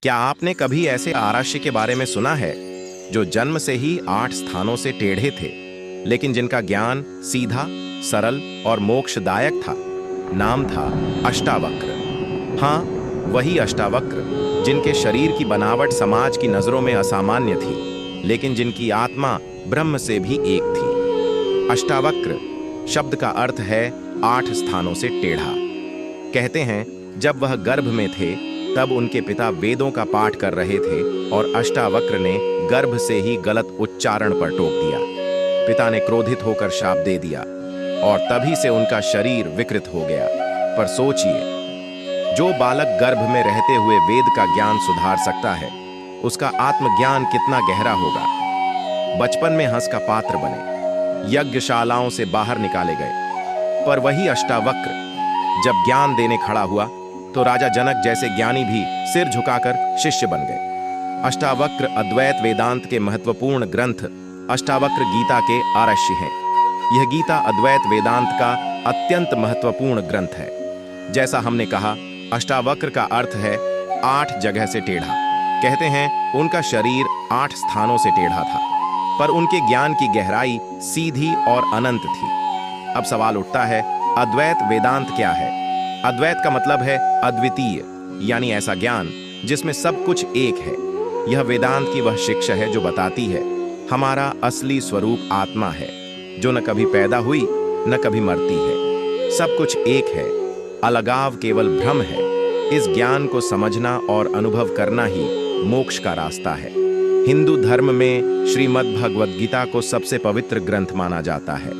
क्या आपने कभी ऐसे आराष्य के बारे में सुना है जो जन्म से ही 8 स्थानों से टेढ़े थे, लेकिन जिनका ज्ञान सीधा, सरल और मोक्षदायक था? नाम था अष्टावक्र। हाँ, वही अष्टावक्र जिनके शरीर की बनावट समाज की नजरों में असामान्य थी, लेकिन जिनकी आत्मा ब्रह्म से भी एक थी। अष्टावक्र शब्द का अर्थ है 8 स्थानों से टेढ़ा। कहते हैं जब वह गर्भ में थे तब उनके पिता वेदों का पाठ कर रहे थे और अष्टावक्र ने गर्भ से ही गलत उच्चारण पर टोक दिया। पिता ने क्रोधित होकर शाप दे दिया और तभी से उनका शरीर विकृत हो गया। पर सोचिए, जो बालक गर्भ में रहते हुए वेद का ज्ञान सुधार सकता है, उसका आत्मज्ञान कितना गहरा होगा। बचपन में हंस का पात्र बने, यज्ञशालाओं से बाहर निकाले गए, पर वही अष्टावक्र जब ज्ञान देने खड़ा हुआ तो राजा जनक जैसे ज्ञानी भी सिर झुकाकर शिष्य बन गए। अष्टावक्र अद्वैत वेदांत के महत्वपूर्ण ग्रंथ अष्टावक्र गीता के आरष्य हैं। यह गीता अद्वैत वेदांत का अत्यंत महत्वपूर्ण ग्रंथ है। जैसा हमने कहा, अष्टावक्र का अर्थ है 8 जगह से टेढ़ा। कहते हैं उनका शरीर 8 स्थानों से टेढ़ा था, पर उनके ज्ञान की गहराई सीधी और अनंत थी। अब सवाल उठता है, अद्वैत वेदांत क्या है? अद्वैत का मतलब है अद्वितीय, यानी ऐसा ज्ञान जिसमें सब कुछ एक है। यह वेदांत की वह शिक्षा है जो बताती है हमारा असली स्वरूप आत्मा है, जो न कभी पैदा हुई न कभी मरती है। सब कुछ एक है, अलगाव केवल भ्रम है। इस ज्ञान को समझना और अनुभव करना ही मोक्ष का रास्ता है। हिंदू धर्म में श्रीमद् भगवद गीता को सबसे पवित्र ग्रंथ माना जाता है,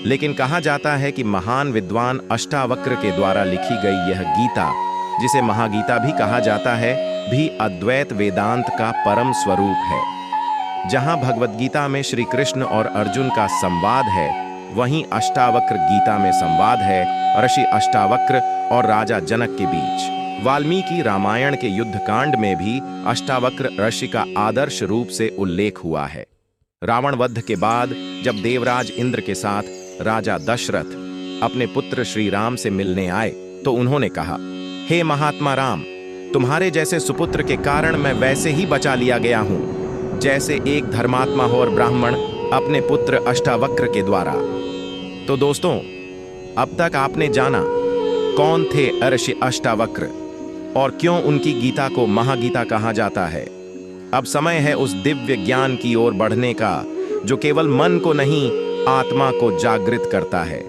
लेकिन कहा जाता है कि महान विद्वान अष्टावक्र के द्वारा लिखी गई यह गीता, जिसे महागीता भी कहा जाता है, भी अद्वैत वेदांत का परम स्वरूप है। जहां भगवद गीता में श्री कृष्ण और अर्जुन का संवाद है, वहीं अष्टावक्र गीता में संवाद है ऋषि अष्टावक्र और राजा जनक के बीच। वाल्मीकि रामायण के युद्धकांड में भी अष्टावक्र ऋषि का आदर्श रूप से उल्लेख हुआ है। रावण वध के बाद जब देवराज इंद्र के साथ राजा दशरथ अपने पुत्र श्री राम से मिलने आए तो उन्होंने कहा, हे महात्मा राम, तुम्हारे जैसे सुपुत्र के कारण मैं वैसे ही बचा लिया गया हूं जैसे एक धर्मात्मा हो और ब्राह्मण अपने पुत्र अष्टावक्र के द्वारा। तो दोस्तों, अब तक आपने जाना कौन थे ऋषि अष्टावक्र और क्यों उनकी गीता को महागीता कहा जाता है। अब समय है उस दिव्य ज्ञान की ओर बढ़ने का जो केवल मन को नहीं, आत्मा को जागृत करता है।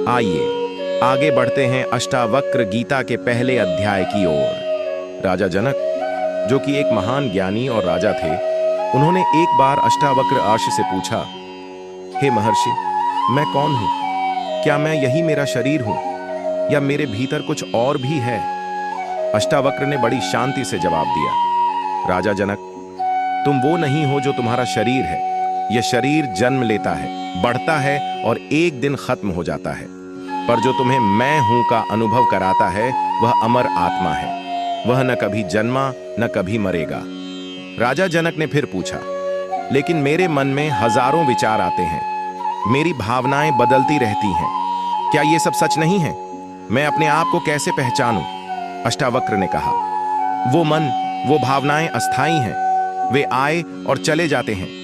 आइए आगे बढ़ते हैं अष्टावक्र गीता के पहले अध्याय की ओर। राजा जनक, जो कि एक महान ज्ञानी और राजा थे, उन्होंने एक बार अष्टावक्र ऋषि से पूछा, हे महर्षि, मैं कौन हूं? क्या मैं यही मेरा शरीर हूं या मेरे भीतर कुछ और भी है? अष्टावक्र ने बड़ी शांति से जवाब दिया, राजा जनक, तुम वो नहीं हो जो तुम्हारा शरीर है। यह शरीर जन्म लेता है, बढ़ता है और एक दिन खत्म हो जाता है, पर जो तुम्हें मैं हूं का अनुभव कराता है वह अमर आत्मा है। वह न कभी जन्मा न कभी मरेगा। राजा जनक ने फिर पूछा, लेकिन मेरे मन में हजारों विचार आते हैं, मेरी भावनाएं बदलती रहती हैं, क्या ये सब सच नहीं है? मैं अपने आप को कैसे पहचानूं? अष्टावक्र ने कहा, वो मन, वो भावनाएं अस्थाई हैं, वे आए और चले जाते हैं।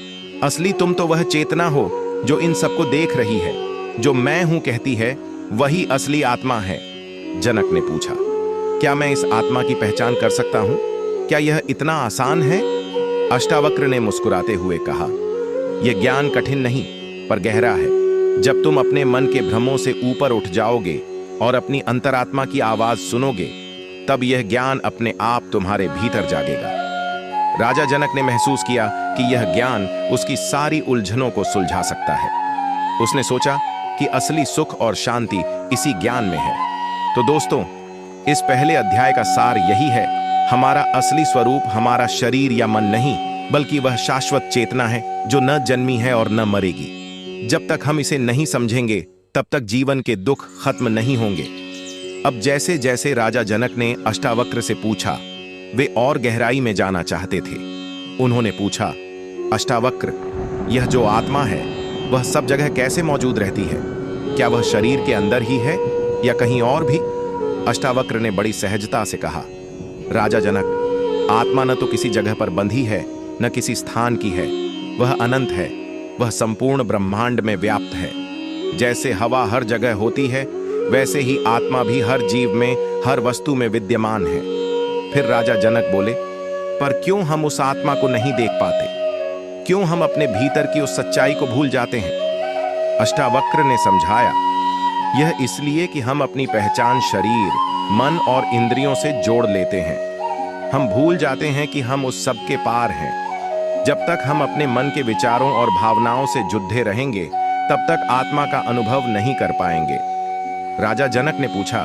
असली तुम तो वह चेतना हो जो इन सबको देख रही है। जो मैं हूं कहती है वही असली आत्मा है। जनक ने पूछा, क्या मैं इस आत्मा की पहचान कर सकता हूं? क्या यह इतना आसान है? अष्टावक्र ने मुस्कुराते हुए कहा, यह ज्ञान कठिन नहीं पर गहरा है। जब तुम अपने मन के भ्रमों से ऊपर उठ जाओगे और अपनी अंतरात्मा की आवाज सुनोगे, तब यह ज्ञान अपने आप तुम्हारे भीतर जागेगा। राजा जनक ने महसूस किया कि यह ज्ञान उसकी सारी उलझनों को सुलझा सकता है। उसने सोचा कि असली सुख और शांति इसी ज्ञान में है। तो दोस्तों, इस पहले अध्याय का सार यही है, हमारा असली स्वरूप हमारा शरीर या मन नहीं, बल्कि वह शाश्वत चेतना है जो न जन्मी है और न मरेगी। जब तक हम इसे नहीं समझेंगे, तब तक जीवन के दुख खत्म नहीं होंगे। अब जैसे जैसे राजा जनक ने अष्टावक्र से पूछा, वे और गहराई में जाना चाहते थे। उन्होंने पूछा, अष्टावक्र, यह जो आत्मा है वह सब जगह कैसे मौजूद रहती है? क्या वह शरीर के अंदर ही है या कहीं और भी? अष्टावक्र ने बड़ी सहजता से कहा, राजा जनक, आत्मा न तो किसी जगह पर बंधी है, न किसी स्थान की है। वह अनंत है, वह संपूर्ण ब्रह्मांड में व्याप्त है। जैसे हवा हर जगह होती है, वैसे ही आत्मा भी हर जीव में, हर वस्तु में विद्यमान है। फिर राजा जनक बोले, पर क्यों हम उस आत्मा को नहीं देख पाते? क्यों हम अपने भीतर की उस सच्चाई को भूल जाते हैं? अष्टावक्र ने समझाया, यह इसलिए कि हम अपनी पहचान शरीर, मन और इंद्रियों से जोड़ लेते हैं। हम भूल जाते हैं कि हम उस सब के पार हैं। जब तक हम अपने मन के विचारों और भावनाओं से जुद्धे रहेंगे, तब तक आत्मा का अनुभव नहीं कर पाएंगे। राजा जनक ने पूछा,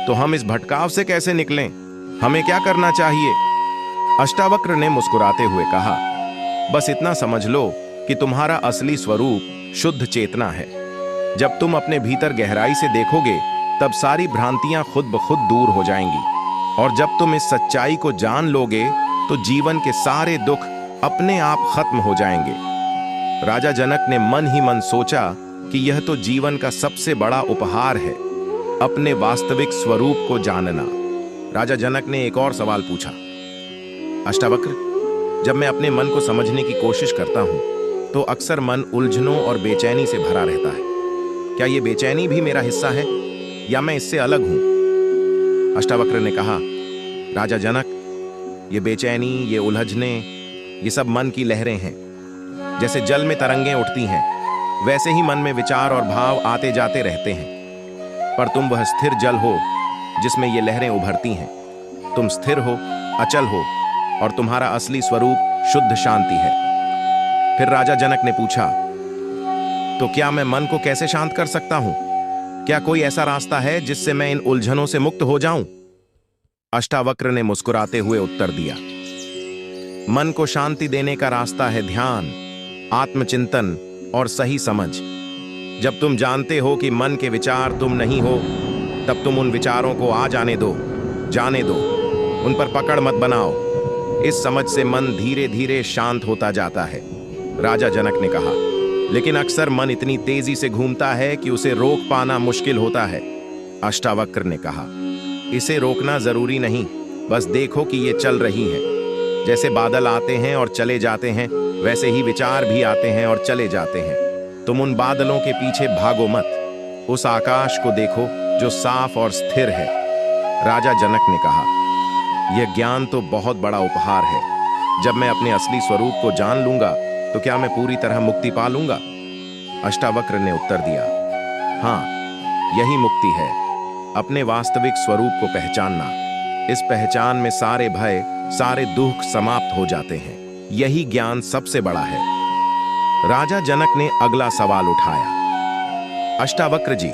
तो हम इस भटकाव से कैसे निकलें? हमें क्या करना चाहिए? अष्टावक्र ने मुस्कुराते हुए कहा, बस इतना समझ लो कि तुम्हारा असली स्वरूप शुद्ध चेतना है। जब तुम अपने भीतर गहराई से देखोगे, तब सारी भ्रांतियां खुद ब खुद दूर हो जाएंगी। और जब तुम इस सच्चाई को जान लोगे, तो जीवन के सारे दुख अपने आप खत्म हो जाएंगे। राजा जनक ने मन ही मन सोचा कि यह तो जीवन का सबसे बड़ा उपहार है, अपने वास्तविक स्वरूप को जानना। राजा जनक ने एक और सवाल पूछा, अष्टावक्र, जब मैं अपने मन को समझने की कोशिश करता हूं, तो अक्सर मन उलझनों और बेचैनी से भरा रहता है। क्या यह बेचैनी भी मेरा हिस्सा है, या मैं इससे अलग हूं? अष्टावक्र ने कहा, राजा जनक, ये बेचैनी, ये उलझने, ये सब मन की लहरें हैं। जैसे जल में तरंगें उठती हैं, वैसे ही मन में विचार और भाव आते जाते रहते हैं। पर तुम वह स्थिर जल हो जिसमें ये लहरें उभरती हैं। तुम स्थिर हो, अचल हो, और तुम्हारा असली स्वरूप शुद्ध शांति है। फिर राजा जनक ने पूछा, तो क्या मैं मन को कैसे शांत कर सकता हूं? क्या कोई ऐसा रास्ता है जिससे मैं इन उलझनों से मुक्त हो जाऊं? अष्टावक्र ने मुस्कुराते हुए उत्तर दिया, मन को शांति देने का रास्ता है ध्यान, आत्मचिंतन और सही समझ। जब तुम जानते हो कि मन के विचार तुम नहीं हो, तब तुम उन विचारों को आ जाने दो, जाने दो, उन पर पकड़ मत बनाओ। इस समझ से मन धीरे धीरे शांत होता जाता है। राजा जनक ने कहा, लेकिन अक्सर मन इतनी तेजी से घूमता है कि उसे रोक पाना मुश्किल होता है। अष्टावक्र ने कहा, इसे रोकना जरूरी नहीं, बस देखो कि ये चल रही है। जैसे बादल आते हैं और चले जाते हैं, वैसे ही विचार भी आते हैं और चले जाते हैं। तुम उन बादलों के पीछे भागो मत, उस आकाश को देखो जो साफ और स्थिर है। राजा जनक ने कहा, यह ज्ञान तो बहुत बड़ा उपहार है। जब मैं अपने असली स्वरूप को जान लूंगा, तो क्या मैं पूरी तरह मुक्ति पा लूंगा? अष्टावक्र ने उत्तर दिया, हाँ, यही मुक्ति है, अपने वास्तविक स्वरूप को पहचानना। इस पहचान में सारे भय, सारे दुख समाप्त हो जाते हैं। यही ज्ञान सबसे बड़ा है। राजा जनक ने अगला सवाल उठाया, अष्टावक्र जी,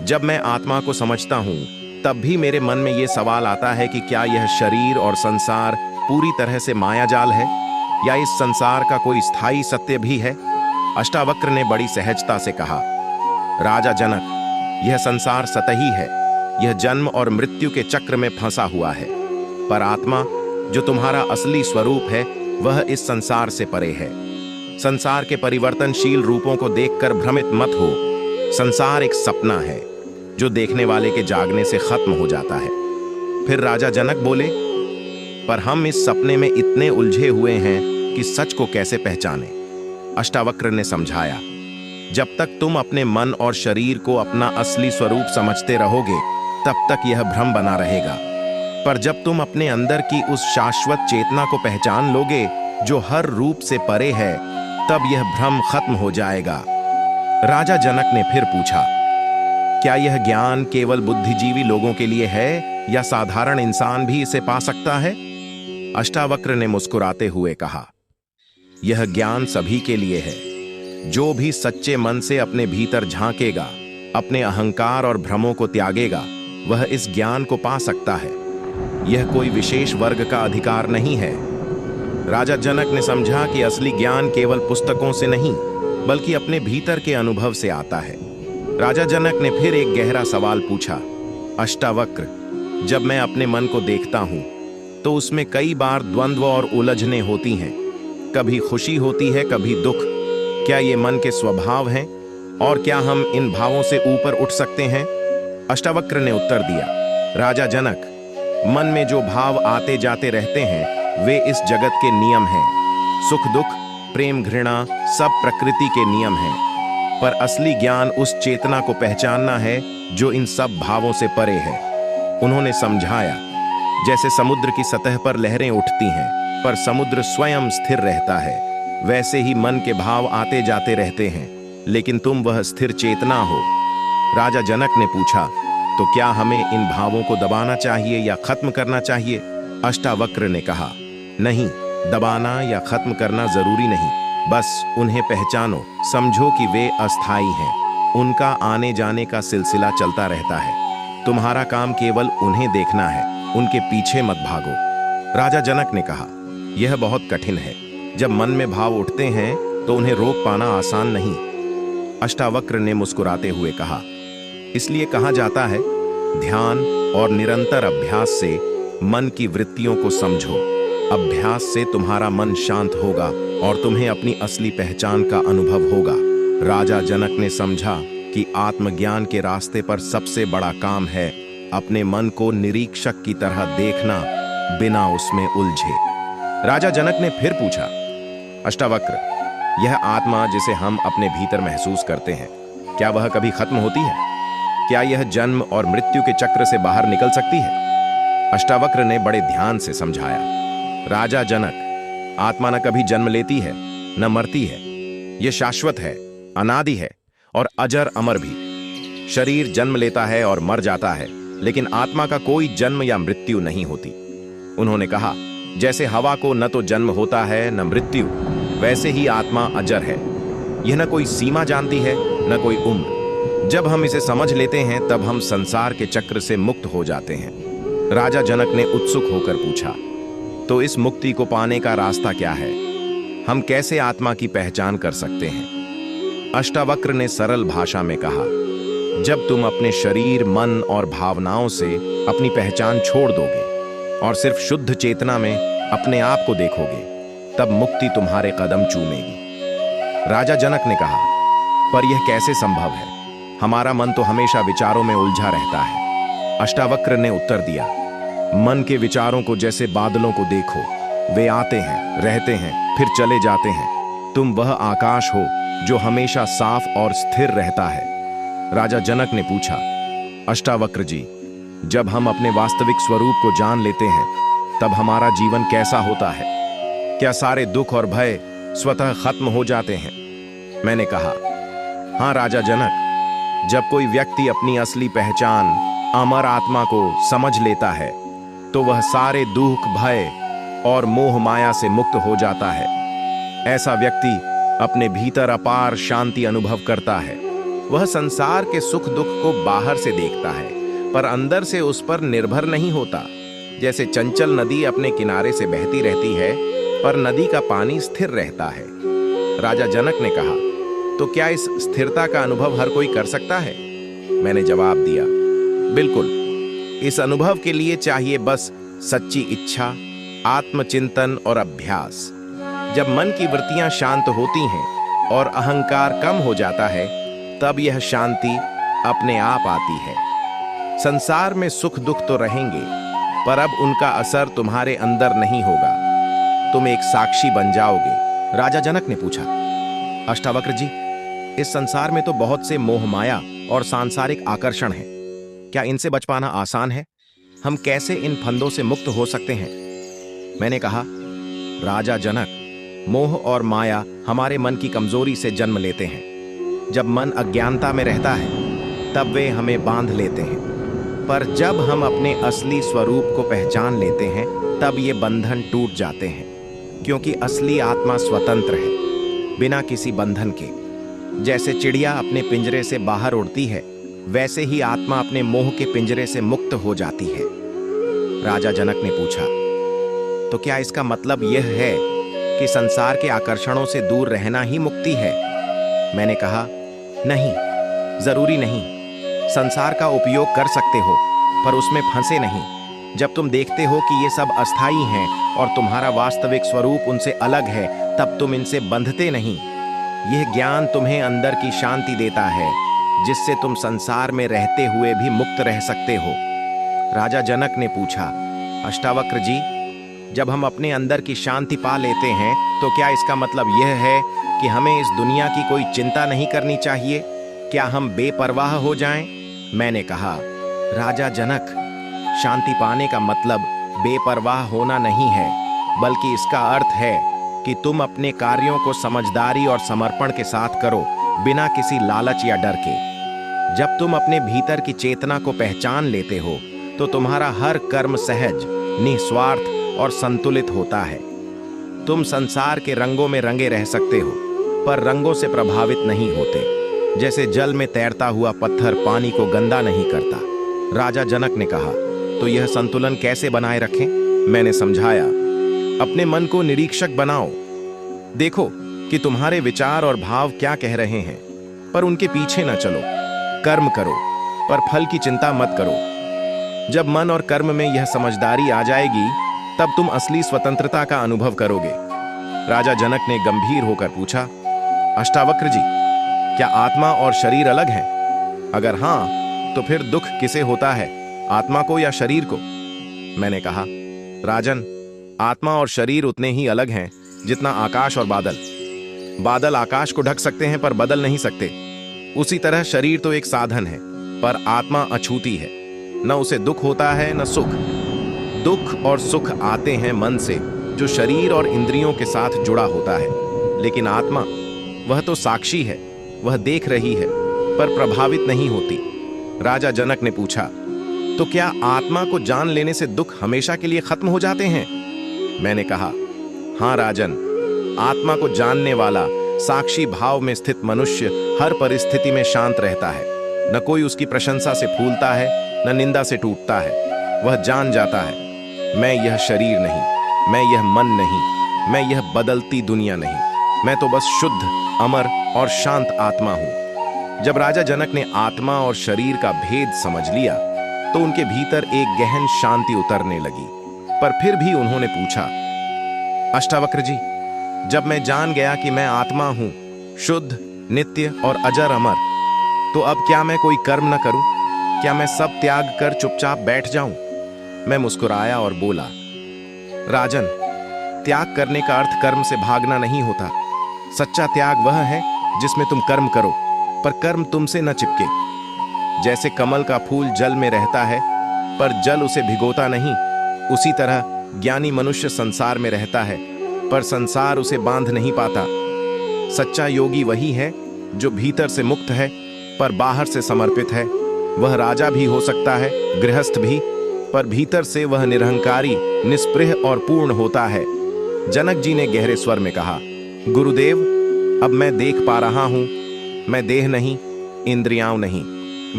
जब मैं आत्मा को समझता हूं, तब भी मेरे मन में यह सवाल आता है कि क्या यह शरीर और संसार पूरी तरह से मायाजाल है, या इस संसार का कोई स्थायी सत्य भी है? अष्टावक्र ने बड़ी सहजता से कहा, राजा जनक, यह संसार सतही है, यह जन्म और मृत्यु के चक्र में फंसा हुआ है। पर आत्मा, जो तुम्हारा असली स्वरूप है, वह इस संसार से परे है। संसार के परिवर्तनशील रूपों को देखकर भ्रमित मत हो। संसार एक सपना है जो देखने वाले के जागने से खत्म हो जाता है। फिर राजा जनक बोले, पर हम इस सपने में इतने उलझे हुए हैं कि सच को कैसे पहचाने? अष्टावक्र ने समझाया, जब तक तुम अपने मन और शरीर को अपना असली स्वरूप समझते रहोगे, तब तक यह भ्रम बना रहेगा। पर जब तुम अपने अंदर की उस शाश्वत चेतना को पहचान लोगे, जो हर रूप से परे है, तब यह भ्रम खत्म हो जाएगा। राजा जनक ने फिर पूछा, क्या यह ज्ञान केवल बुद्धिजीवी लोगों के लिए है, या साधारण इंसान भी इसे पा सकता है? अष्टावक्र ने मुस्कुराते हुए कहा, यह ज्ञान सभी के लिए है। जो भी सच्चे मन से अपने भीतर झांकेगा, अपने अहंकार और भ्रमों को त्यागेगा, वह इस ज्ञान को पा सकता है। यह कोई विशेष वर्ग का अधिकार नहीं है। राजा जनक ने समझा कि असली ज्ञान केवल पुस्तकों से नहीं, बल्कि अपने भीतर के अनुभव से आता है। राजा जनक ने फिर एक गहरा सवाल पूछा, अष्टावक्र, जब मैं अपने मन को देखता हूं, तो उसमें कई बार द्वंद्व और उलझने होती हैं। कभी खुशी होती है, कभी दुख। क्या ये मन के स्वभाव हैं, और क्या हम इन भावों से ऊपर उठ सकते हैं? अष्टावक्र ने उत्तर दिया, राजा जनक, मन में जो भाव आते जाते रहते हैं वे इस जगत के नियम हैं। सुख दुख, प्रेम घृणा सब प्रकृति के नियम हैं। पर असली ज्ञान उस चेतना को पहचानना है जो इन सब भावों से परे है। उन्होंने समझाया, जैसे समुद्र की सतह पर लहरें उठती हैं पर समुद्र स्वयं स्थिर रहता है, वैसे ही मन के भाव आते जाते रहते हैं, लेकिन तुम वह स्थिर चेतना हो। राजा जनक ने पूछा, तो क्या हमें इन भावों को दबाना चाहिए या खत्म करना चाहिए? अष्टावक्र ने कहा, नहीं, दबाना या खत्म करना जरूरी नहीं, बस उन्हें पहचानो, समझो कि वे अस्थाई हैं। उनका आने जाने का सिलसिला चलता रहता है। तुम्हारा काम केवल उन्हें देखना है, उनके पीछे मत भागो। राजा जनक ने कहा, यह बहुत कठिन है। जब मन में भाव उठते हैं तो उन्हें रोक पाना आसान नहीं। अष्टावक्र ने मुस्कुराते हुए कहा, इसलिए कहा जाता है, ध्यान और निरंतर अभ्यास से मन की वृत्तियों को समझो। अभ्यास से तुम्हारा मन शांत होगा और तुम्हें अपनी असली पहचान का अनुभव होगा। राजा जनक ने समझा कि आत्मज्ञान के रास्ते पर सबसे बड़ा काम है अपने मन को निरीक्षक की तरह देखना, बिना उसमें उलझे। राजा जनक ने फिर पूछा, अष्टावक्र, यह आत्मा जिसे हम अपने भीतर महसूस करते हैं, क्या वह कभी खत्म होती है? क्या यह जन्म और मृत्यु के चक्र से बाहर निकल सकती है? अष्टावक्र ने बड़े ध्यान से समझाया, राजा जनक, आत्मा न कभी जन्म लेती है न मरती है। यह शाश्वत है, अनादि है और अजर अमर भी। शरीर जन्म लेता है और मर जाता है, लेकिन आत्मा का कोई जन्म या मृत्यु नहीं होती। उन्होंने कहा, जैसे हवा को न तो जन्म होता है न मृत्यु, वैसे ही आत्मा अजर है। यह न कोई सीमा जानती है न कोई उम्र। जब हम इसे समझ लेते हैं तब हम संसार के चक्र से मुक्त हो जाते हैं। राजा जनक ने उत्सुक होकर पूछा, तो इस मुक्ति को पाने का रास्ता क्या है? हम कैसे आत्मा की पहचान कर सकते हैं? अष्टावक्र ने सरल भाषा में कहा, जब तुम अपने शरीर, मन और भावनाओं से अपनी पहचान छोड़ दोगे और सिर्फ शुद्ध चेतना में अपने आप को देखोगे, तब मुक्ति तुम्हारे कदम चूमेगी। राजा जनक ने कहा, पर यह कैसे संभव है? हमारा मन तो हमेशा विचारों में उलझा रहता है। अष्टावक्र ने उत्तर दिया, मन के विचारों को जैसे बादलों को देखो, वे आते हैं, रहते हैं, फिर चले जाते हैं। तुम वह आकाश हो जो हमेशा साफ और स्थिर रहता है। राजा जनक ने पूछा, अष्टावक्र जी, जब हम अपने वास्तविक स्वरूप को जान लेते हैं तब हमारा जीवन कैसा होता है? क्या सारे दुख और भय स्वतः खत्म हो जाते हैं? मैंने कहा, हाँ राजा जनक, जब कोई व्यक्ति अपनी असली पहचान अमर आत्मा को समझ लेता है तो वह सारे दुख, भय और मोह माया से मुक्त हो जाता है। ऐसा व्यक्ति अपने भीतर अपार शांति अनुभव करता है। वह संसार के सुख दुख को बाहर से देखता है पर अंदर से उस पर निर्भर नहीं होता। जैसे चंचल नदी अपने किनारे से बहती रहती है पर नदी का पानी स्थिर रहता है। राजा जनक ने कहा, तो क्या इस स्थिरता का अनुभव हर कोई कर सकता है? मैंने जवाब दिया, बिल्कुल। इस अनुभव के लिए चाहिए बस सच्ची इच्छा, आत्मचिंतन और अभ्यास। जब मन की वृत्तियां शांत होती हैं और अहंकार कम हो जाता है, तब यह शांति अपने आप आती है। संसार में सुख दुख तो रहेंगे, पर अब उनका असर तुम्हारे अंदर नहीं होगा। तुम एक साक्षी बन जाओगे। राजा जनक ने पूछा, अष्टावक्र जी, इस संसार में तो बहुत से मोह माया और सांसारिक आकर्षण हैं। क्या इनसे बच पाना आसान है? हम कैसे इन फंदों से मुक्त हो सकते हैं? मैंने कहा, राजा जनक, मोह और माया हमारे मन की कमजोरी से जन्म लेते हैं। जब मन अज्ञानता में रहता है तब वे हमें बांध लेते हैं, पर जब हम अपने असली स्वरूप को पहचान लेते हैं तब ये बंधन टूट जाते हैं, क्योंकि असली आत्मा स्वतंत्र है, बिना किसी बंधन के। जैसे चिड़िया अपने पिंजरे से बाहर उड़ती है, वैसे ही आत्मा अपने मोह के पिंजरे से मुक्त हो जाती है। राजा जनक ने पूछा, तो क्या इसका मतलब यह है कि संसार के आकर्षणों से दूर रहना ही मुक्ति है? मैंने कहा, नहीं, जरूरी नहीं। संसार का उपयोग कर सकते हो, पर उसमें फंसे नहीं। जब तुम देखते हो कि ये सब अस्थाई हैं और तुम्हारा वास्तविक स्वरूप उनसे अलग है, तब तुम इनसे बंधते नहीं। यह ज्ञान तुम्हें अंदर की शांति देता है, जिससे तुम संसार में रहते हुए भी मुक्त रह सकते हो। राजा जनक ने पूछा, अष्टावक्र जी, जब हम अपने अंदर की शांति पा लेते हैं तो क्या इसका मतलब यह है कि हमें इस दुनिया की कोई चिंता नहीं करनी चाहिए? क्या हम बेपरवाह हो जाएं? मैंने कहा, राजा जनक, शांति पाने का मतलब बेपरवाह होना नहीं है, बल्कि इसका अर्थ है कि तुम अपने कार्यों को समझदारी और समर्पण के साथ करो, बिना किसी लालच या डर के। जब तुम अपने भीतर की चेतना को पहचान लेते हो तो तुम्हारा हर कर्म सहज, निस्वार्थ और संतुलित होता है। तुम संसार के रंगों में रंगे रह सकते हो, पर रंगों से प्रभावित नहीं होते। जैसे जल में तैरता हुआ पत्थर पानी को गंदा नहीं करता। राजा जनक ने कहा, तो यह संतुलन कैसे बनाए रखें? मैंने समझाया, अपने मन को निरीक्षक बनाओ। देखो कि तुम्हारे विचार और भाव क्या कह रहे हैं, पर उनके पीछे न चलो। कर्म करो, पर फल की चिंता मत करो। जब मन और कर्म में यह समझदारी आ जाएगी, तब तुम असली स्वतंत्रता का अनुभव करोगे। राजा जनक ने गंभीर होकर पूछा, अष्टावक्र जी, क्या आत्मा और शरीर अलग हैं? अगर हां, तो फिर दुख किसे होता है, आत्मा को या शरीर को? मैंने कहा, राजन, आत्मा और शरीर उतने ही अलग हैं जितना आकाश और बादल। बादल आकाश को ढक सकते हैं पर बदल नहीं सकते। उसी तरह शरीर तो एक साधन है, पर आत्मा अछूती है। न उसे दुख होता है न सुख। दुख और सुख आते हैं मन से, जो शरीर और इंद्रियों के साथ जुड़ा होता है। लेकिन आत्मा, वह तो साक्षी है, वह देख रही है पर प्रभावित नहीं होती। राजा जनक ने पूछा, तो क्या आत्मा को जान लेने से दुख हमेशा के लिए खत्म हो जाते हैं? मैंने कहा, हां राजन, आत्मा को जानने वाला साक्षी भाव में स्थित मनुष्य हर परिस्थिति में शांत रहता है। न कोई उसकी प्रशंसा से फूलता है, न निंदा से टूटता है। वह जान जाता है, मैं यह शरीर नहीं, मैं यह मन नहीं, मैं यह बदलती दुनिया नहीं, मैं तो बस शुद्ध, अमर और शांत आत्मा हूं। जब राजा जनक ने आत्मा और शरीर का भेद समझ लिया तो उनके भीतर एक गहन शांति उतरने लगी। पर फिर भी उन्होंने पूछा, अष्टावक्र जी, जब मैं जान गया कि मैं आत्मा हूं, शुद्ध, नित्य और अजर अमर, तो अब क्या मैं कोई कर्म न करूं? क्या मैं सब त्याग कर चुपचाप बैठ जाऊं? मैं मुस्कुराया और बोला, राजन, त्याग करने का अर्थ कर्म से भागना नहीं होता। सच्चा त्याग वह है जिसमें तुम कर्म करो, पर कर्म तुमसे न चिपके। जैसे कमल का फूल जल में रहता है, पर जल उसे भिगोता नहीं, उसी तरह ज्ञानी मनुष्य संसार में रहता है, पर संसार उसे बांध नहीं पाता। सच्चा योगी वही है जो भीतर से मुक्त है, पर बाहर से समर्पित है। वह राजा भी हो सकता है, गृहस्थ भी, पर भीतर से वह निरहंकारी, निस्पृह और पूर्ण होता है। जनक जी ने गहरे स्वर में कहा, गुरुदेव, अब मैं देख पा रहा हूं, मैं देह नहीं, इंद्रियां नहीं,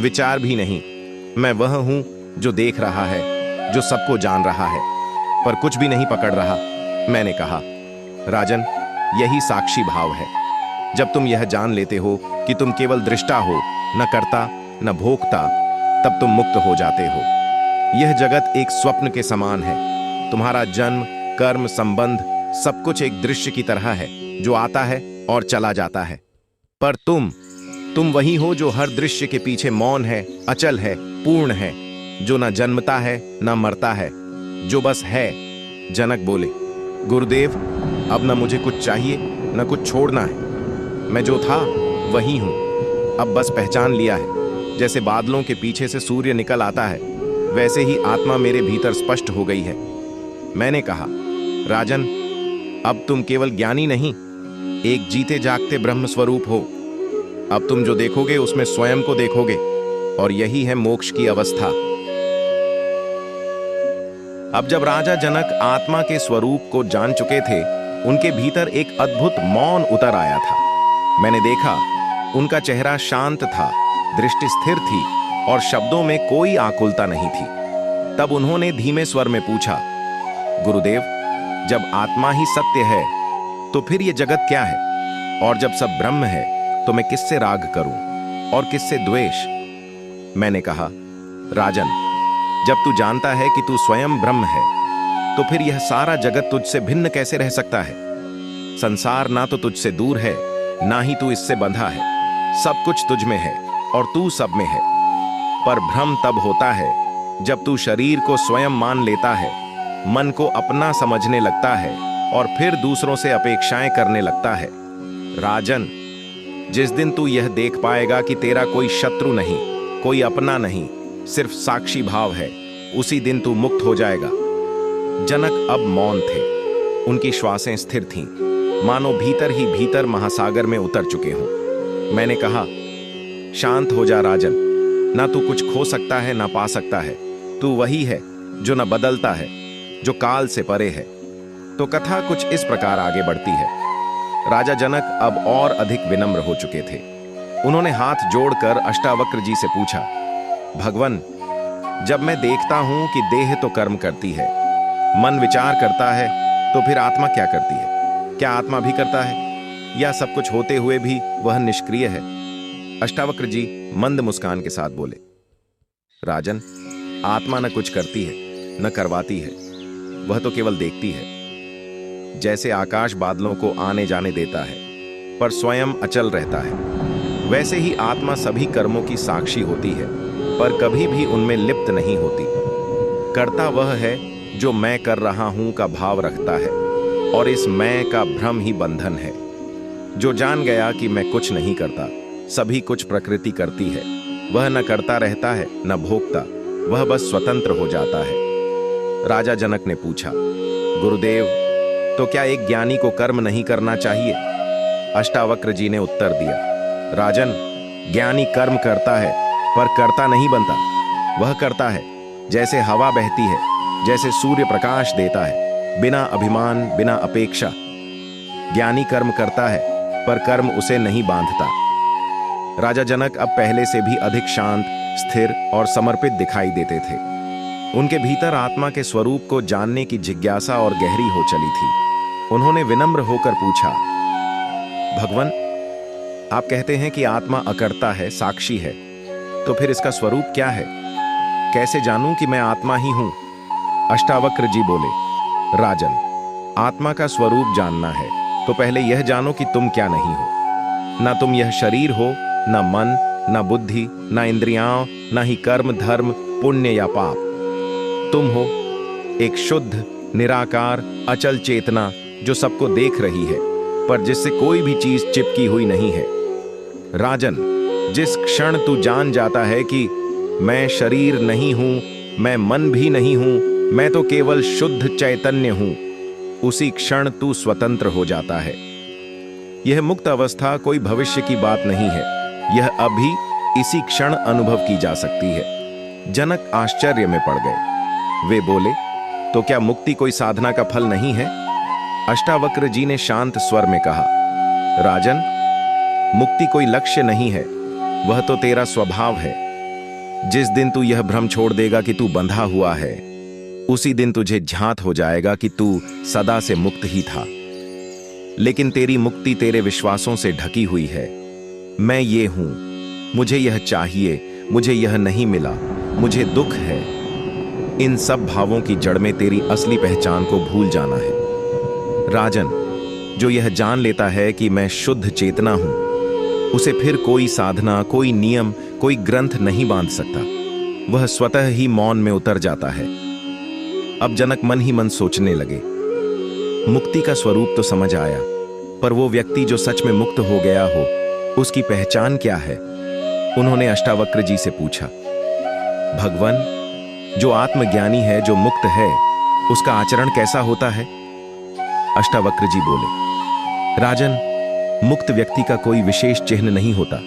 विचार भी नहीं। मैं वह हूं जो देख रहा है, जो सबको जान रहा है, पर कुछ भी नहीं पकड़ रहा। मैंने कहा, राजन, यही साक्षी भाव है। जब तुम यह जान लेते हो कि तुम केवल दृष्टा हो, न करता न भोगता, तब तुम मुक्त हो जाते हो। यह जगत एक स्वप्न के समान है। तुम्हारा जन्म, कर्म, संबंध सब कुछ एक दृश्य की तरह है जो आता है और चला जाता है। पर तुम वही हो जो हर दृश्य के पीछे मौन है, अचल है, पूर्ण है, जो न जन्मता है न मरता है, जो बस है। जनक बोले, गुरुदेव, अब न मुझे कुछ चाहिए न कुछ छोड़ना है। मैं जो था वही हूं, अब बस पहचान लिया है। जैसे बादलों के पीछे से सूर्य निकल आता है, वैसे ही आत्मा मेरे भीतर स्पष्ट हो गई है। मैंने कहा, राजन, अब तुम केवल ज्ञानी नहीं, एक जीते जागते ब्रह्म स्वरूप हो। अब तुम जो देखोगे उसमें स्वयं को देखोगे, और यही है मोक्ष की अवस्था। अब जब राजा जनक आत्मा के स्वरूप को जान चुके थे, उनके भीतर एक अद्भुत मौन उतर आया था। मैंने देखा, उनका चेहरा शांत था, दृष्टि स्थिर थी और शब्दों में कोई आकुलता नहीं थी। तब उन्होंने धीमे स्वर में पूछा, गुरुदेव, जब आत्मा ही सत्य है तो फिर ये जगत क्या है? और जब सब ब्रह्म है तो मैं किससे राग करूं और किससे द्वेष? मैंने कहा, राजन, जब तू जानता है कि तू स्वयं ब्रह्म है, तो फिर यह सारा जगत तुझसे भिन्न कैसे रह सकता है? संसार ना तो तुझसे दूर है, ना ही तू इससे बंधा है। सब कुछ तुझ में है और तू सब में है। पर भ्रम तब होता है जब तू शरीर को स्वयं मान लेता है मन को अपना समझने लगता है और फिर दूसरों से अपेक्षाएं करने लगता है। राजन, जिस दिन तू यह देख पाएगा कि तेरा कोई शत्रु नहीं, कोई अपना नहीं, सिर्फ साक्षी भाव है, उसी दिन तू मुक्त हो जाएगा। जनक अब मौन थे। उनकी श्वासें स्थिर थीं, मानो भीतर ही भीतर महासागर में उतर चुके हों। मैंने कहा, शांत हो जा राजन, ना तू कुछ खो सकता है ना पा सकता है। तू वही है जो न बदलता है, जो काल से परे है। तो कथा कुछ इस प्रकार आगे बढ़ती है। राजा जनक अब और अधिक विनम्र हो चुके थे। उन्होंने हाथ जोड़कर अष्टावक्र जी से पूछा, भगवन, जब मैं देखता हूं कि देह तो कर्म करती है, मन विचार करता है, तो फिर आत्मा क्या करती है? क्या आत्मा भी करता है, या सब कुछ होते हुए भी वह निष्क्रिय है? अष्टावक्र जी मंद मुस्कान के साथ बोले, राजन, आत्मा न कुछ करती है न करवाती है, वह तो केवल देखती है। जैसे आकाश बादलों को आने जाने देता है पर स्वयं अचल रहता है, वैसे ही आत्मा सभी कर्मों की साक्षी होती है पर कभी भी उनमें लिप्त नहीं होती। करता वह है जो मैं कर रहा हूं का भाव रखता है, और इस मैं का भ्रम ही बंधन है। जो जान गया कि मैं कुछ नहीं करता, सभी कुछ प्रकृति करती है, वह न करता रहता है न भोगता, वह बस स्वतंत्र हो जाता है। राजा जनक ने पूछा, गुरुदेव, तो क्या एक ज्ञानी को कर्म नहीं करना चाहिए? अष्टावक्र जी ने उत्तर दिया, राजन, ज्ञानी कर्म करता है पर करता नहीं बनता। वह करता है जैसे हवा बहती है, जैसे सूर्य प्रकाश देता है, बिना अभिमान बिना अपेक्षा। ज्ञानी कर्म करता है पर कर्म उसे नहीं बांधता। राजा जनक अब पहले से भी अधिक शांत, स्थिर और समर्पित दिखाई देते थे। उनके भीतर आत्मा के स्वरूप को जानने की जिज्ञासा और गहरी हो चली थी। उन्होंने विनम्र होकर पूछा, भगवान, आप कहते हैं कि आत्मा अकर्ता है, साक्षी है, तो फिर इसका स्वरूप क्या है? कैसे जानूं कि मैं आत्मा ही हूं? अष्टावक्र जी बोले, राजन, आत्मा का स्वरूप जानना है तो पहले यह जानो कि तुम क्या नहीं हो। ना तुम यह शरीर हो, ना मन, ना बुद्धि, ना इंद्रियां, ना ही कर्म, धर्म, पुण्य या पाप। तुम हो एक शुद्ध, निराकार, अचल चेतना जो सबको देख रही है पर जिससे कोई भी चीज चिपकी हुई नहीं है। राजन, जिस क्षण तू जान जाता है कि मैं शरीर नहीं हूं, मैं मन भी नहीं हूं, मैं तो केवल शुद्ध चैतन्य हूं, उसी क्षण तू स्वतंत्र हो जाता है। यह मुक्त अवस्था कोई भविष्य की बात नहीं है, यह अभी इसी क्षण अनुभव की जा सकती है। जनक आश्चर्य में पड़ गए। वे बोले, तो क्या मुक्ति कोई साधना का फल नहीं है? अष्टावक्र जी ने शांत स्वर में कहा, राजन, मुक्ति कोई लक्ष्य नहीं है, वह तो तेरा स्वभाव है। जिस दिन तू यह भ्रम छोड़ देगा कि तू बंधा हुआ है, उसी दिन तुझे झांत हो जाएगा कि तू सदा से मुक्त ही था। लेकिन तेरी मुक्ति तेरे विश्वासों से ढकी हुई है। मैं ये हूं, मुझे यह चाहिए, मुझे यह नहीं मिला, मुझे दुख है। इन सब भावों की जड़ में तेरी असली पहचान को भूल जाना है। राजन, जो यह जान लेता है कि मैं शुद्ध चेतना हूं, उसे फिर कोई साधना, कोई नियम, कोई ग्रंथ नहीं बांध सकता। वह स्वतः ही मौन में उतर जाता है। अब जनक मन ही मन सोचने लगे। मुक्ति का स्वरूप तो समझ आया, पर वो व्यक्ति जो सच में मुक्त हो गया हो, उसकी पहचान क्या है? उन्होंने अष्टावक्र जी से पूछा, भगवान, जो आत्मज्ञानी है, जो मुक्त है, उसका आचरण कैसा होता है? अष्टावक्र जी बोले, राजन, मुक्त व्यक्ति का कोई विशेष चिन्ह नहीं होता,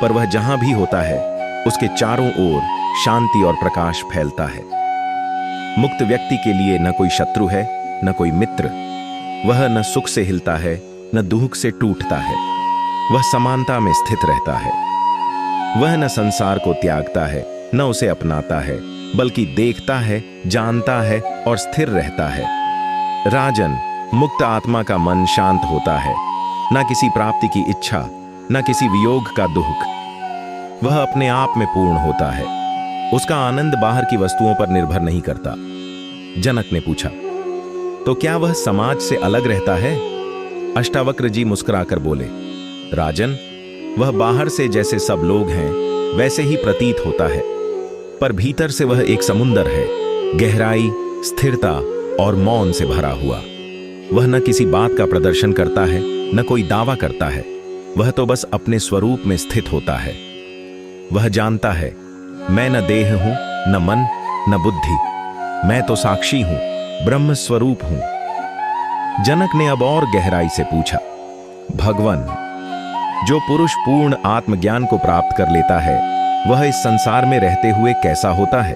पर वह जहां भी होता है उसके चारों ओर शांति और प्रकाश फैलता है। मुक्त व्यक्ति के लिए न कोई शत्रु है, न कोई मित्र। वह न सुख से हिलता है, न दुख से टूटता है। वह समानता में स्थित रहता है। वह न संसार को त्यागता है, न उसे अपनाता है, बल्कि देखता है, जानता है और स्थिर रहता है। राजन, मुक्त आत्मा का मन शांत होता है, न किसी प्राप्ति की इच्छा, न किसी वियोग का दुख। वह अपने आप में पूर्ण होता है। उसका आनंद बाहर की वस्तुओं पर निर्भर नहीं करता। जनक ने पूछा, तो क्या वह समाज से अलग रहता है? अष्टावक्र जी मुस्कुराकर बोले, राजन, वह बाहर से जैसे सब लोग हैं वैसे ही प्रतीत होता है, पर भीतर से वह एक समुंदर है। गहराई, स्थिरता और मौन से भरा हुआ। वह न किसी बात का प्रदर्शन करता है, न कोई दावा करता है। वह तो बस अपने स्वरूप में स्थित होता है। वह जानता है, मैं न देह हूं, न मन, न बुद्धि, मैं तो साक्षी हूं, ब्रह्म स्वरूप हूं। जनक ने अब और गहराई से पूछा, भगवन, जो पुरुष पूर्ण आत्मज्ञान को प्राप्त कर लेता है, वह इस संसार में रहते हुए कैसा होता है?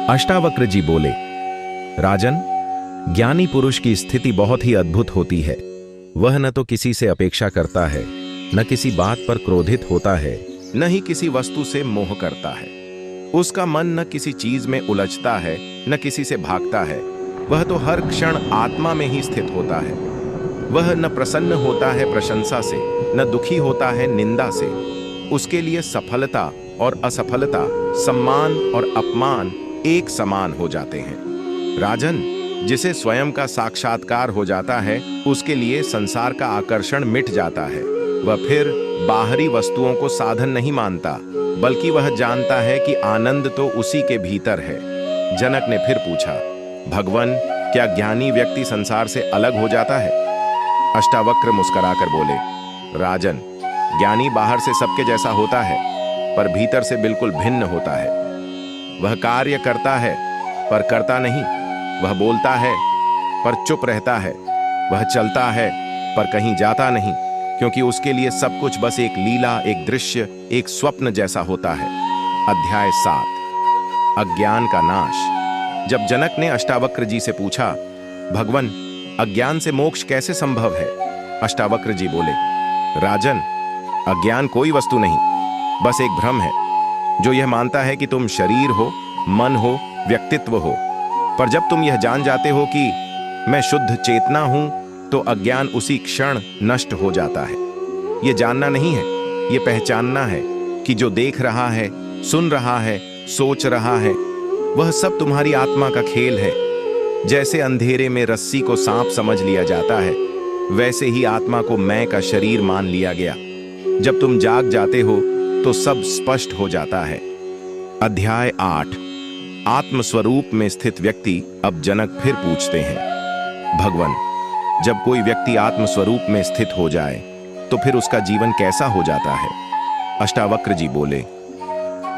अष्टावक्र जी बोले, राजन, ज्ञानी पुरुष की स्थिति बहुत ही अद्भुत होती है। वह न तो किसी से अपेक्षा करता है, न किसी बात पर क्रोधित होता है, न ही किसी वस्तु से मोह करता है। उसका मन न किसी चीज में उलझता है, न किसी से भागता है। वह तो हर क्षण आत्मा में ही स्थित होता है। वह न प्रसन्न होता है प्रशंसा से, न दुखी होता है निंदा से। उसके लिए सफलता और असफलता, सम्मान और अपमान एक समान हो जाते हैं। राजन, जिसे स्वयं का साक्षात्कार हो जाता है, उसके लिए संसार का आकर्षण मिट जाता है। वह फिर बाहरी वस्तुओं को साधन नहीं मानता, बल्कि वह जानता है कि आनंद तो उसी के भीतर है। जनक ने फिर पूछा, भगवन, क्या ज्ञानी व्यक्ति संसार से अलग हो जाता है? अष्टावक्र मुस्कुराकर बोले, राजन, ज्ञानी बाहर से सबके जैसा होता है, पर भीतर से बिल्कुल भिन्न होता है। वह कार्य करता है पर करता नहीं। वह बोलता है पर चुप रहता है। वह चलता है पर कहीं जाता नहीं, क्योंकि उसके लिए सब कुछ बस एक लीला, एक दृश्य, एक स्वप्न जैसा होता है। अध्याय 7, अज्ञान का नाश। जब जनक ने अष्टावक्र जी से पूछा, भगवन, अज्ञान से मोक्ष कैसे संभव है? अष्टावक्र जी बोले, राजन, अज्ञान कोई वस्तु नहीं, बस एक भ्रम है जो यह मानता है कि तुम शरीर हो, मन हो, व्यक्तित्व हो। पर जब तुम यह जान जाते हो कि मैं शुद्ध चेतना हूं, तो अज्ञान उसी क्षण नष्ट हो जाता है। यह जानना नहीं है, यह पहचानना है कि जो देख रहा है, सुन रहा है, सोच रहा है, वह सब तुम्हारी आत्मा का खेल है। जैसे अंधेरे में रस्सी को सांप समझ लिया जाता है, वैसे ही आत्मा को मैं का शरीर मान लिया गया। जब तुम जाग जाते हो तो सब स्पष्ट हो जाता है। अध्याय 8, आत्मस्वरूप में स्थित व्यक्ति। अब जनक फिर पूछते हैं, भगवन, जब कोई व्यक्ति आत्मस्वरूप में स्थित हो जाए तो फिर उसका जीवन कैसा हो जाता है? अष्टावक्र जी बोले,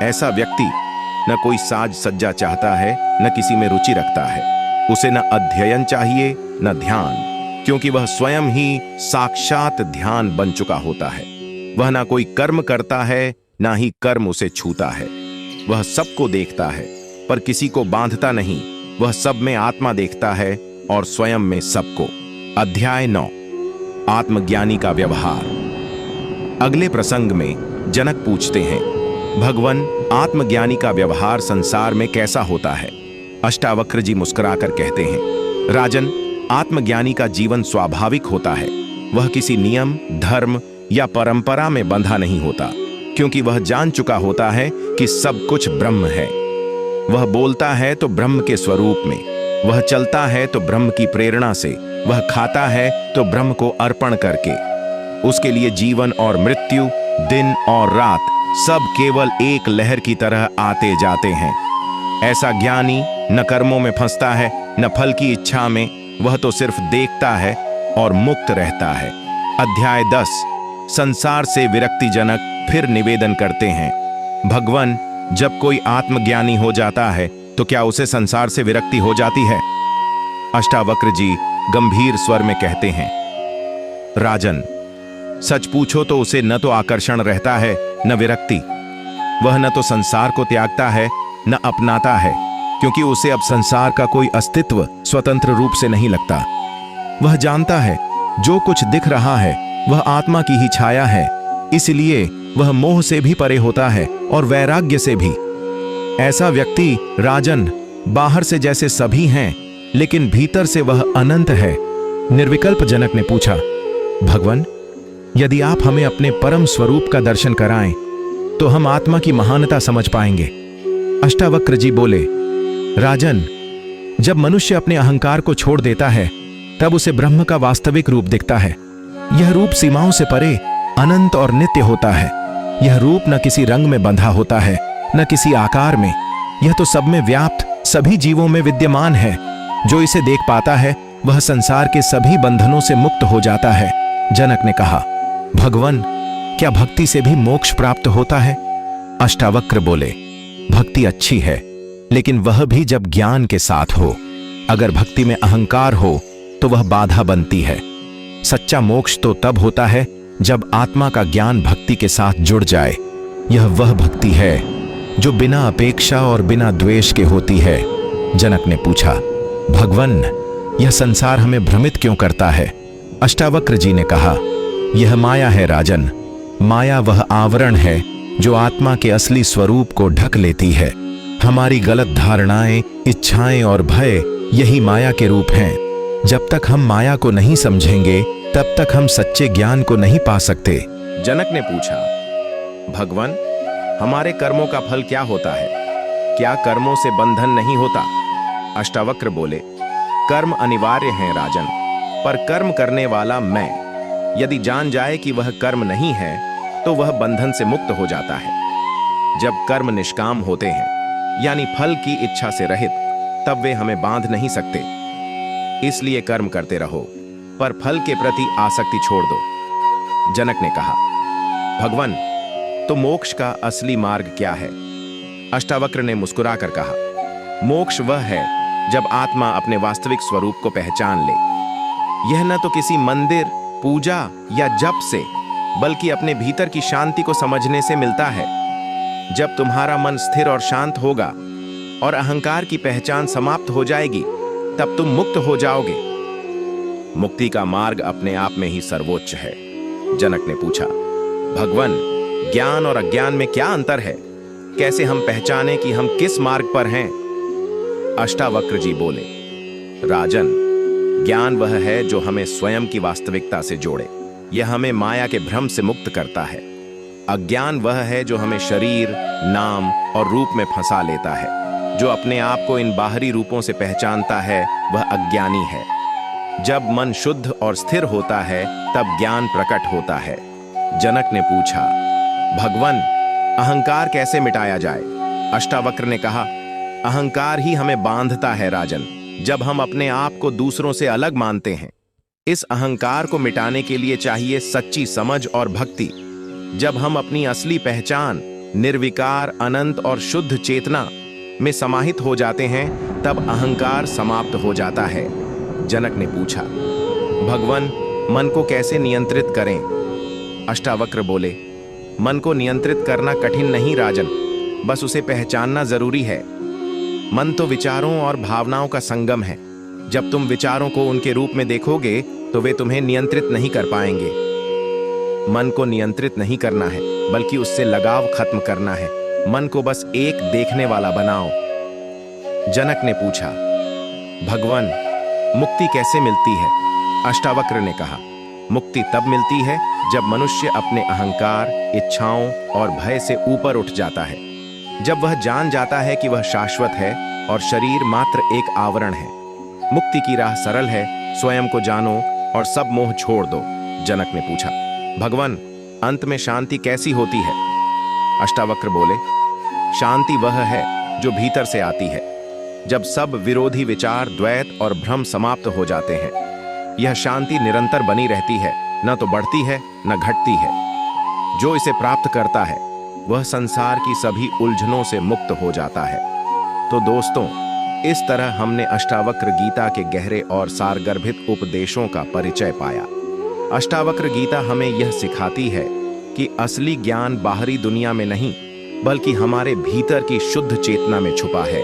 ऐसा व्यक्ति न कोई साज सज्जा चाहता है, न किसी में रुचि रखता है। उसे न अध्ययन चाहिए, न ध्यान, क्योंकि वह स्वयं ही साक्षात ध्यान बन चुका होता है। वह ना कोई कर्म करता है, ना ही कर्म उसे छूता है। वह सबको देखता है, पर किसी को बांधता नहीं। वह सब में आत्मा देखता है और स्वयं में सबको। अध्याय 9, आत्मज्ञानी का व्यवहार। अगले प्रसंग में जनक पूछते हैं, भगवन, आत्मज्ञानी का व्यवहार संसार में कैसा होता है? अष्टावक्र जी मुस्कुराकर कहते हैं, राजन, आत्मज्ञानी का जीवन स्वाभाविक होता है। वह किसी नियम, धर्म या परंपरा में बंधा नहीं होता, क्योंकि वह जान चुका होता है कि सब कुछ ब्रह्म है। वह बोलता है तो ब्रह्म के स्वरूप में, वह चलता है तो ब्रह्म की प्रेरणा से, वह खाता है तो ब्रह्म को अर्पण करके। उसके लिए जीवन और मृत्यु, दिन और रात सब केवल एक लहर की तरह आते जाते हैं। ऐसा ज्ञानी न कर्मों में फंसता है, न फल की इच्छा में। वह तो सिर्फ देखता है और मुक्त रहता है। अध्याय 10, संसार से विरक्ति। जनक फिर निवेदन करते हैं, भगवन, जब कोई आत्मज्ञानी हो जाता है तो क्या उसे संसार से विरक्ति हो जाती है? अष्टावक्र जी गंभीर स्वर में कहते हैं, राजन, सच पूछो तो उसे न तो आकर्षण रहता है, न विरक्ति। वह न तो संसार को त्यागता है, न अपनाता है, क्योंकि उसे अब संसार का कोई अस्तित्व स्वतंत्र रूप से नहीं लगता। वह जानता है जो कुछ दिख रहा है वह आत्मा की ही छाया है, इसलिए वह मोह से भी परे होता है और वैराग्य से भी। ऐसा व्यक्ति, राजन, बाहर से जैसे सभी हैं, लेकिन भीतर से वह अनंत है, निर्विकल्प। जनक ने पूछा, भगवन, यदि आप हमें अपने परम स्वरूप का दर्शन कराएं तो हम आत्मा की महानता समझ पाएंगे। अष्टावक्र जी बोले, राजन, जब मनुष्य अपने अहंकार को छोड़ देता है तब उसे ब्रह्म का वास्तविक रूप दिखता है। यह रूप सीमाओं से परे अनंत और नित्य होता है। यह रूप न किसी रंग में बंधा होता है, न किसी आकार में। यह तो सब में व्याप्त, सभी जीवों में विद्यमान है। जो इसे देख पाता है वह संसार के सभी बंधनों से मुक्त हो जाता है। जनक ने कहा, भगवन, क्या भक्ति से भी मोक्ष प्राप्त होता है? अष्टावक्र बोले, भक्ति अच्छी है, लेकिन वह भी जब ज्ञान के साथ हो। अगर भक्ति में अहंकार हो तो वह बाधा बनती है। सच्चा मोक्ष तो तब होता है जब आत्मा का ज्ञान भक्ति के साथ जुड़ जाए। यह वह भक्ति है जो बिना अपेक्षा और बिना द्वेष के होती है। जनक ने पूछा, भगवन, यह संसार हमें भ्रमित क्यों करता है? अष्टावक्र जी ने कहा, यह माया है राजन। माया वह आवरण है जो आत्मा के असली स्वरूप को ढक लेती है। हमारी गलत धारणाएं, इच्छाएं और भय यही माया के रूप हैं। जब तक हम माया को नहीं समझेंगे तब तक हम सच्चे ज्ञान को नहीं पा सकते। जनक ने पूछा, भगवन, हमारे कर्मों का फल क्या होता है? क्या कर्मों से बंधन नहीं होता? अष्टावक्र बोले, कर्म अनिवार्य हैं राजन, पर कर्म करने वाला मैं यदि जान जाए कि वह कर्म नहीं है तो वह बंधन से मुक्त हो जाता है। जब कर्म निष्काम होते हैं यानी फल की इच्छा से रहित, तब वे हमें बांध नहीं सकते। इसलिए कर्म करते रहो, पर फल के प्रति आसक्ति छोड़ दो। जनक ने कहा, भगवन, तो मोक्ष का असली मार्ग क्या है? अष्टावक्र ने मुस्कुराकर कहा, मोक्ष वह है जब आत्मा अपने वास्तविक स्वरूप को पहचान ले। यह न तो किसी मंदिर, पूजा या जप से, बल्कि अपने भीतर की शांति को समझने से मिलता है। जब तुम्हारा मन स्थिर और शांत होगा और अहंकार की पहचान समाप्त हो जाएगी, तब तुम मुक्त हो जाओगे। मुक्ति का मार्ग अपने आप में ही सर्वोच्च है। जनक ने पूछा, भगवन, ज्ञान और अज्ञान में क्या अंतर है? कैसे हम पहचानें कि हम किस मार्ग पर हैं? अष्टावक्र जी बोले, राजन, ज्ञान वह है जो हमें स्वयं की वास्तविकता से जोड़े। यह हमें माया के भ्रम से मुक्त करता है। अज्ञान वह है जो हमें शरीर, नाम और रूप में फंसा लेता है। जो अपने आप को इन बाहरी रूपों से पहचानता है वह अज्ञानी है। जब मन शुद्ध और स्थिर होता है तब ज्ञान प्रकट होता है। जनक ने पूछा, भगवन, अहंकार कैसे मिटाया जाए? अष्टावक्र ने कहा, अहंकार ही हमें बांधता है राजन। जब हम अपने आप को दूसरों से अलग मानते हैं, इस अहंकार को मिटाने के लिए चाहिए सच्ची समझ और भक्ति। जब हम अपनी असली पहचान, निर्विकार, अनंत और शुद्ध चेतना में समाहित हो जाते हैं, तब अहंकार समाप्त हो जाता है। जनक ने पूछा, भगवन, मन को कैसे नियंत्रित करें? अष्टावक्र बोले, मन को नियंत्रित करना कठिन नहीं राजन, बस उसे पहचानना जरूरी है। मन तो विचारों और भावनाओं का संगम है। जब तुम विचारों को उनके रूप में देखोगे तो वे तुम्हें नियंत्रित नहीं कर पाएंगे। मन को नियंत्रित नहीं करना है, बल्कि उससे लगाव खत्म करना है। मन को बस एक देखने वाला बनाओ। जनक ने पूछा, भगवन, मुक्ति कैसे मिलती है? अष्टावक्र ने कहा, मुक्ति तब मिलती है जब मनुष्य अपने अहंकार, इच्छाओं और भय से ऊपर उठ जाता है। जब वह जान जाता है कि वह शाश्वत है और शरीर मात्र एक आवरण है। मुक्ति की राह सरल है, स्वयं को जानो और सब मोह छोड़ दो। जनक ने पूछा, भगवन, अंत में शांति कैसी होती है? अष्टावक्र बोले, शांति वह है जो भीतर से आती है, जब सब विरोधी विचार, द्वैत और भ्रम समाप्त हो जाते हैं। यह शांति निरंतर बनी रहती है, न तो बढ़ती है न घटती है। जो इसे प्राप्त करता है वह संसार की सभी उलझनों से मुक्त हो जाता है। तो दोस्तों, इस तरह हमने अष्टावक्र गीता के गहरे और सारगर्भित उपदेशों का परिचय पाया। अष्टावक्र गीता हमें यह सिखाती है कि असली ज्ञान बाहरी दुनिया में नहीं, बल्कि हमारे भीतर की शुद्ध चेतना में छुपा है।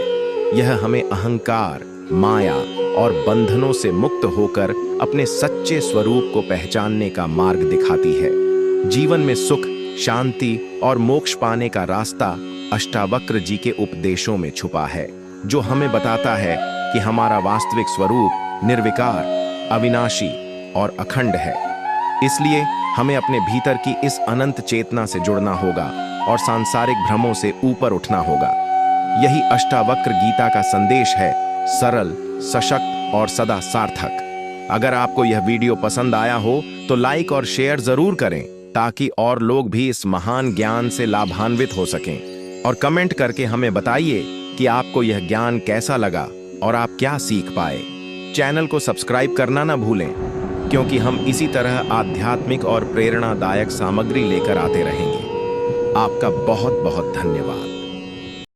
यह हमें अहंकार, माया और बंधनों से मुक्त होकर अपने सच्चे स्वरूप को पहचानने का मार्ग दिखाती है। जीवन में सुख, शांति और मोक्ष पाने का रास्ता अष्टावक्र जी के उपदेशों में छुपा है, जो हमें बताता है कि हमारा वास्तविक स्वरूप निर्विकार, अविनाशी और अखंड है। इसलिए हमें अपने भीतर की इस अनंत चेतना से जुड़ना होगा और सांसारिक भ्रमों से ऊपर उठना होगा। यही अष्टावक्र गीता का संदेश है, सरल, सशक्त और सदा सार्थक। अगर आपको यह वीडियो पसंद आया हो तो लाइक और शेयर जरूर करें, ताकि और लोग भी इस महान ज्ञान से लाभान्वित हो सकें। और कमेंट करके हमें बताइए कि आपको यह ज्ञान कैसा लगा और आप क्या सीख पाए। चैनल को सब्सक्राइब करना ना भूलें, क्योंकि हम इसी तरह आध्यात्मिक और प्रेरणादायक सामग्री लेकर आते रहेंगे। आपका बहुत बहुत धन्यवाद।